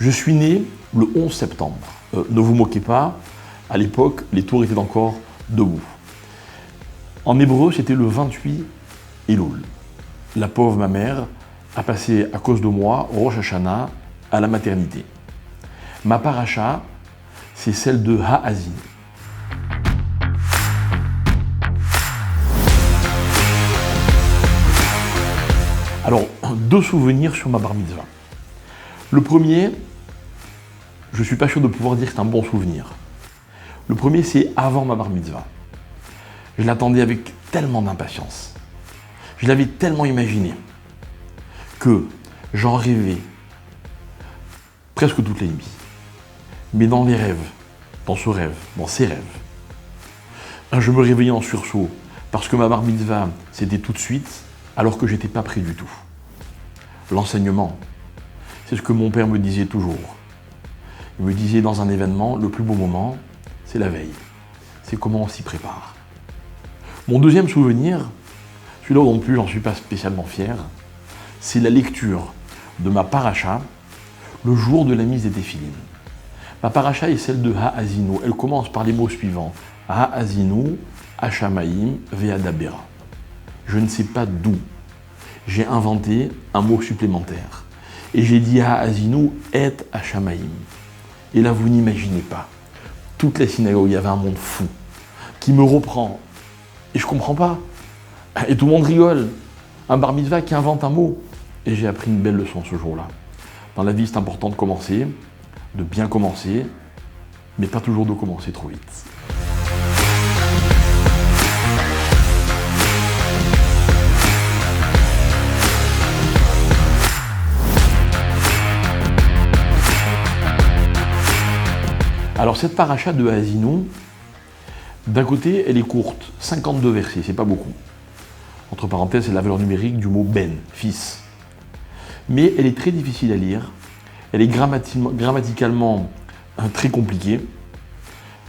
Je suis né le 11 septembre. Ne vous moquez pas, à l'époque, les tours étaient encore debout. En hébreu, c'était le 28 Elul. La pauvre ma mère a passé à cause de moi Rosh Hashanah à la maternité. Ma paracha, c'est celle de Ha'azin. Alors, deux souvenirs sur ma bar mitzvah. Le premier, je ne suis pas sûr de pouvoir dire que c'est un bon souvenir. Le premier, c'est avant ma bar mitzvah. Je l'attendais avec tellement d'impatience. Je l'avais tellement imaginé que j'en rêvais presque toutes les nuits. Mais dans les rêves, dans ces rêves, je me réveillais en sursaut parce que ma bar mitzvah, c'était tout de suite, alors que j'étais pas prêt du tout. L'enseignement, c'est ce que mon père me disait toujours. Il me disait dans un événement, le plus beau moment, c'est la veille. C'est comment on s'y prépare. Mon deuxième souvenir, celui-là non plus, j'en suis pas spécialement fier, c'est la lecture de ma paracha le jour de la mise des téphilines. Ma paracha est celle de Ha'azinu. Elle commence par les mots suivants. Ha'azinu, Hashamaim, Ve'adabera. Je ne sais pas d'où. J'ai inventé un mot supplémentaire. Et j'ai dit Ha'azinu et Hashamaim. Et là, vous n'imaginez pas. Toute la synagogue, il y avait un monde fou qui me reprend. Et je comprends pas. Et tout le monde rigole. Un bar mitzvah qui invente un mot. Et j'ai appris une belle leçon ce jour-là. Dans la vie, c'est important de commencer, de bien commencer, mais pas toujours de commencer trop vite. Alors cette paracha de Ha'azinu, d'un côté, elle est courte, 52 versets, c'est pas beaucoup. Entre parenthèses, c'est la valeur numérique du mot ben, fils. Mais elle est très difficile à lire, elle est grammaticalement très compliquée,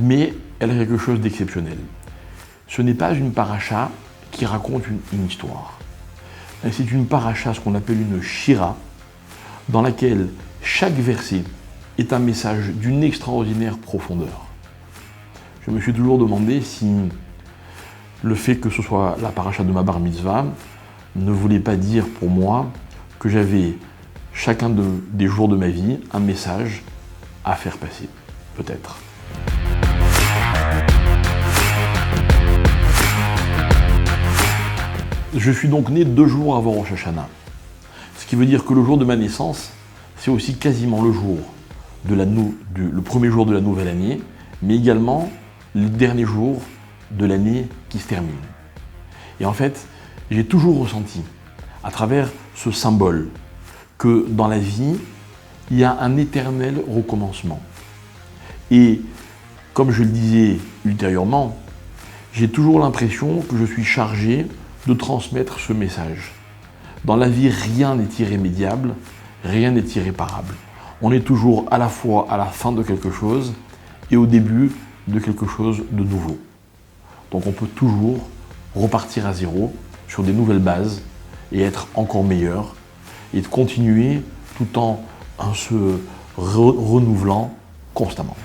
mais elle a quelque chose d'exceptionnel. Ce n'est pas une paracha qui raconte une histoire. C'est une paracha, ce qu'on appelle une shira, dans laquelle chaque verset est un message d'une extraordinaire profondeur. Je me suis toujours demandé si le fait que ce soit la paracha de ma bar mitzvah ne voulait pas dire pour moi que j'avais chacun des jours de ma vie un message à faire passer, peut-être. Je suis donc né 2 jours avant Rosh Hashanah, ce qui veut dire que le jour de ma naissance, c'est aussi quasiment le premier jour de la nouvelle année, mais également le dernier jour de l'année qui se termine. Et en fait, j'ai toujours ressenti, à travers ce symbole, que dans la vie, il y a un éternel recommencement. Et comme je le disais ultérieurement, j'ai toujours l'impression que je suis chargé de transmettre ce message. Dans la vie, rien n'est irrémédiable, rien n'est irréparable. On est toujours à la fois à la fin de quelque chose et au début de quelque chose de nouveau. Donc on peut toujours repartir à zéro sur des nouvelles bases et être encore meilleur et de continuer tout en se renouvelant constamment.